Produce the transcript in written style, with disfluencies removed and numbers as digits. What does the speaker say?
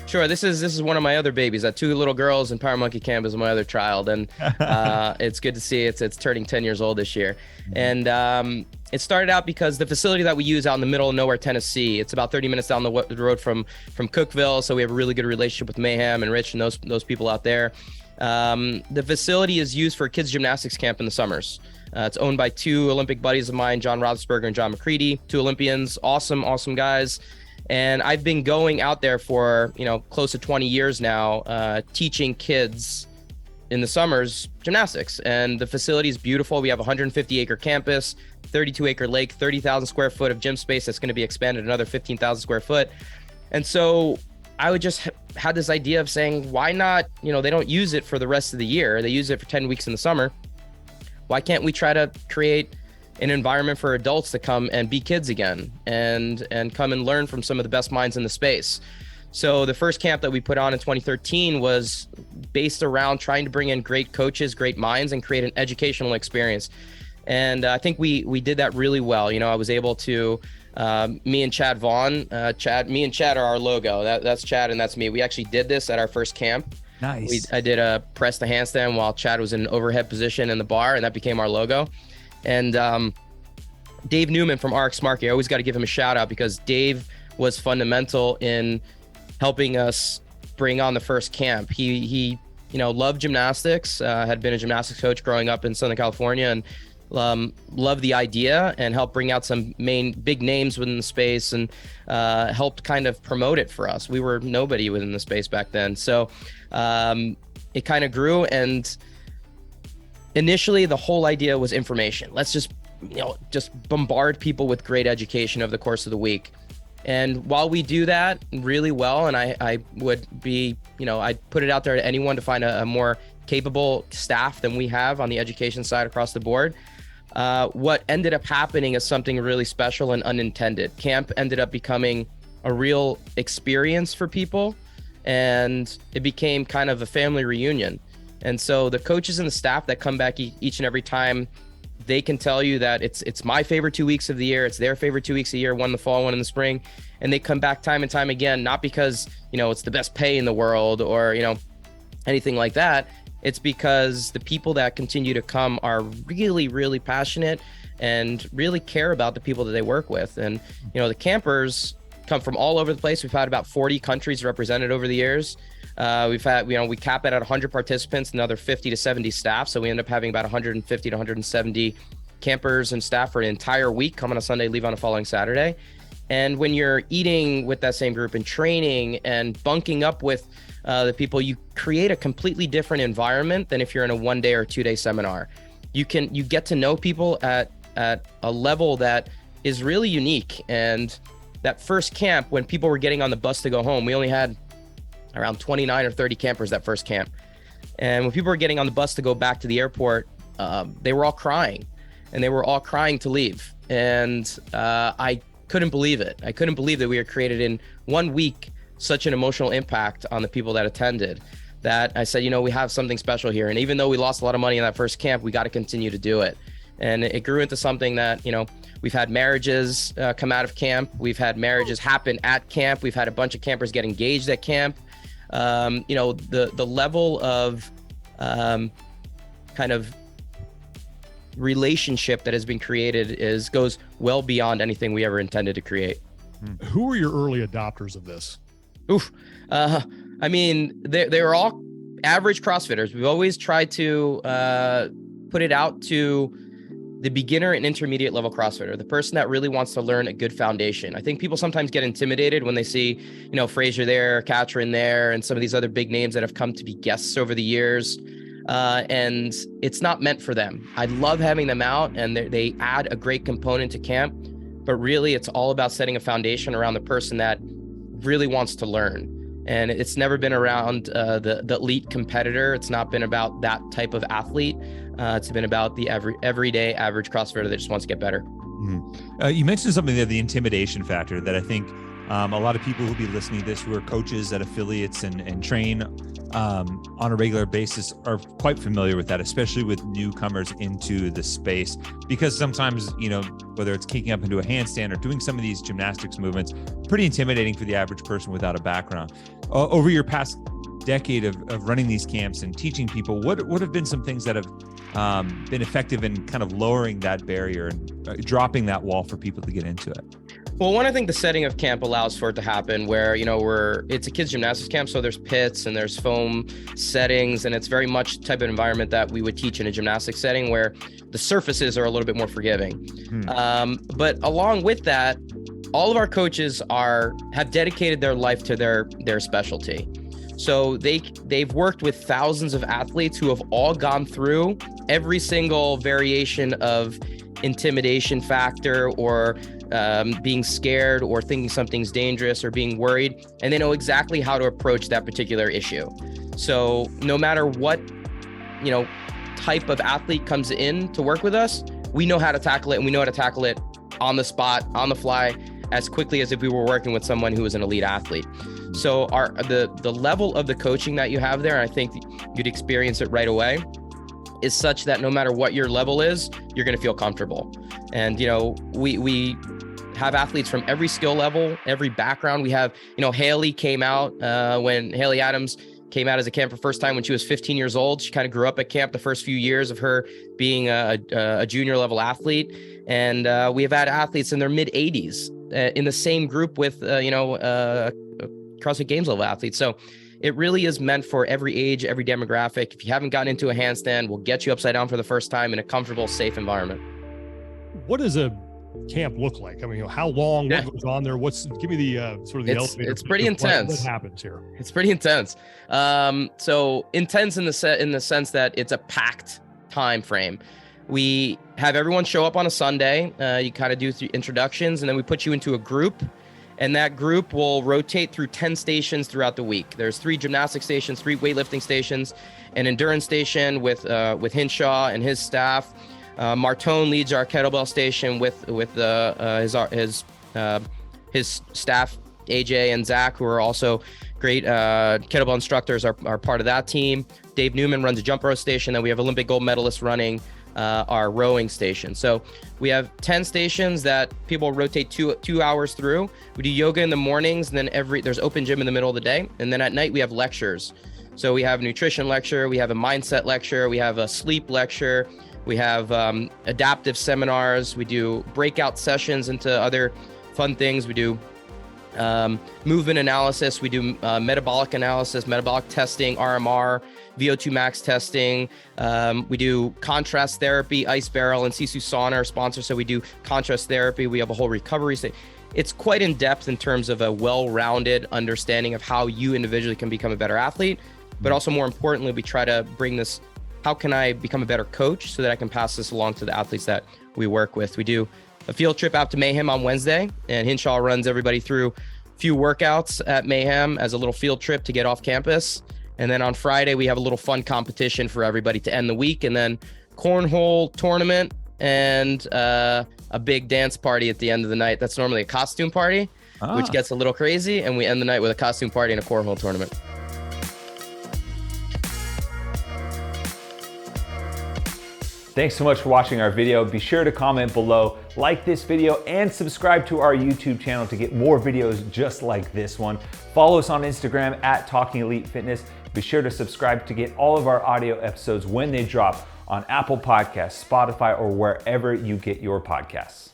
Sure. This is one of my other babies. Two little girls, and Power Monkey Camp is my other child, and it's good to see it's turning 10 years old this year. And it started out because the facility that we use out in the middle of nowhere, Tennessee, it's about 30 minutes down the road from Cookeville, so we have a really good relationship with Mayhem and Rich and those people out there. The facility is used for a kids gymnastics camp in the summers. It's owned by two Olympic buddies of mine, John Roethlisberger and John McCready, two Olympians, awesome guys. And I've been going out there for, close to 20 years now, teaching kids in the summers gymnastics. And the facility is beautiful. We have a 150-acre campus, 32-acre lake, 30,000 square foot of gym space that's going to be expanded another 15,000 square foot. And so I would just had this idea of saying, why not, they don't use it for the rest of the year. They use it for 10 weeks in the summer. Why can't we try to create an environment for adults to come and be kids again and come and learn from some of the best minds in the space? So the first camp that we put on in 2013 was based around trying to bring in great coaches, great minds, and create an educational experience. And I think we did that really well. I was able to, me and Chad Vaughn, me and Chad are our logo. That's Chad and that's me. We actually did this at our first camp. Nice. I did a press to handstand while Chad was in an overhead position in the bar, and that became our logo. And Dave Newman from RX Market, I always got to give him a shout out because Dave was fundamental in helping us bring on the first camp. He loved gymnastics, had been a gymnastics coach growing up in Southern California, and loved the idea and helped bring out some big names within the space and helped kind of promote it for us. We were nobody within the space back then. So it kind of grew, and initially the whole idea was information. Let's just bombard people with great education over the course of the week. And while we do that really well, and I would be, I'd put it out there to anyone to find a more capable staff than we have on the education side across the board. What ended up happening is something really special and unintended. Camp ended up becoming a real experience for people, and it became kind of a family reunion. And so the coaches and the staff that come back each and every time, they can tell you that it's my favorite 2 weeks of the year. It's their favorite 2 weeks a year, one in the fall, one in the spring. And they come back time and time again, not because, it's the best pay in the world or, anything like that. It's because the people that continue to come are really, really passionate and really care about the people that they work with. And, the campers come from all over the place. We've had about 40 countries represented over the years. We've had, we cap it at 100 participants, another 50 to 70 staff. So we end up having about 150 to 170 campers and staff for an entire week, come on a Sunday, leave on a following Saturday. And when you're eating with that same group and training and bunking up with the people, you create a completely different environment than if you're in a 1 day or 2 day seminar. You get to know people at a level that is really unique. And that first camp, when people were getting on the bus to go home, we only had around 29 or 30 campers that first camp. And when people were getting on the bus to go back to the airport, they were all crying, and they were all crying to leave. And I couldn't believe it. I couldn't believe that we had created in 1 week such an emotional impact on the people that attended, that I said, we have something special here. And even though we lost a lot of money in that first camp, we got to continue to do it. And it grew into something that, we've had marriages come out of camp. We've had marriages happen at camp. We've had a bunch of campers get engaged at camp. The level of kind of relationship that has been created goes well beyond anything we ever intended to create. Who were your early adopters of this? They were all average CrossFitters. We've always tried to put it out to the beginner and intermediate level CrossFitter, the person that really wants to learn a good foundation. I think people sometimes get intimidated when they see, Fraser there, Katrin there, and some of these other big names that have come to be guests over the years. And it's not meant for them. I love having them out, and they add a great component to camp, but really it's all about setting a foundation around the person that really wants to learn. And it's never been around the elite competitor. It's not been about that type of athlete. It's been about the everyday average CrossFitter that just wants to get better. Mm-hmm. You mentioned something there, the intimidation factor, that I think a lot of people who'll be listening to this, who are coaches at affiliates and train on a regular basis, are quite familiar with that, especially with newcomers into the space, because sometimes, whether it's kicking up into a handstand or doing some of these gymnastics movements, pretty intimidating for the average person without a background. Over your past decade of running these camps and teaching people, what have been some things that have been effective in kind of lowering that barrier and dropping that wall for people to get into it? Well, one, I think the setting of camp allows for it to happen where, it's a kids gymnastics camp. So there's pits and there's foam settings, and it's very much the type of environment that we would teach in a gymnastics setting where the surfaces are a little bit more forgiving. But along with that, all of our coaches have dedicated their life to their specialty. So they've worked with thousands of athletes who have all gone through every single variation of intimidation factor or being scared or thinking something's dangerous or being worried, and they know exactly how to approach that particular issue. So no matter what, type of athlete comes in to work with us, we know how to tackle it, and we know how to tackle it on the spot, on the fly, as quickly as if we were working with someone who was an elite athlete. So the level of the coaching that you have there, and I think you'd experience it right away, is such that no matter what your level is, you're going to feel comfortable. And, we have athletes from every skill level, every background. We have, Haley came out when Haley Adams came out as a camp for the first time when she was 15 years old. She kind of grew up at camp the first few years of her being a junior level athlete. And we have had athletes in their mid 80s in the same group with, CrossFit Games level athletes. So it really is meant for every age, every demographic. If you haven't gotten into a handstand, we'll get you upside down for the first time in a comfortable, safe environment. What does a camp look like? I mean, how long, what goes on there? Give me the sort of the elevator. It's pretty intense. What happens here? It's pretty intense. So intense in the sense that it's a packed time frame. We have everyone show up on a Sunday. You kind of do introductions, and then we put you into a group. And that group will rotate through 10 stations throughout the week. There's 3 gymnastic stations, 3 weightlifting stations, an endurance station with Hinshaw and his staff. Martone leads our kettlebell station with his staff, AJ and Zach, who are also great kettlebell instructors, are part of that team. Dave Newman runs a jump rope station. Then we have Olympic gold medalists running our rowing station. So we have 10 stations that people rotate 2 hours through. We do yoga in the mornings, and then there's open gym in the middle of the day. And then at night we have lectures. So we have a nutrition lecture, we have a mindset lecture, we have a sleep lecture, we have adaptive seminars, we do breakout sessions into other fun things. We do movement analysis, we do metabolic analysis, metabolic testing, RMR, VO2 max testing. We do contrast therapy, Ice Barrel and Sisu Sauna are sponsors, so we do contrast therapy. We have a whole recovery state. It's quite in depth in terms of a well-rounded understanding of how you individually can become a better athlete, but also more importantly, we try to bring this, how can I become a better coach so that I can pass this along to the athletes that we work with. We do a field trip out to Mayhem on Wednesday, and Hinshaw runs everybody through a few workouts at Mayhem as a little field trip to get off campus. And then on Friday, we have a little fun competition for everybody to end the week, and then cornhole tournament and a big dance party at the end of the night. That's normally a costume party, which gets a little crazy, and we end the night with a costume party and a cornhole tournament. Thanks so much for watching our video. Be sure to comment below, like this video, and subscribe to our YouTube channel to get more videos just like this one. Follow us on Instagram at Talking Elite Fitness. Be sure to subscribe to get all of our audio episodes when they drop on Apple Podcasts, Spotify, or wherever you get your podcasts.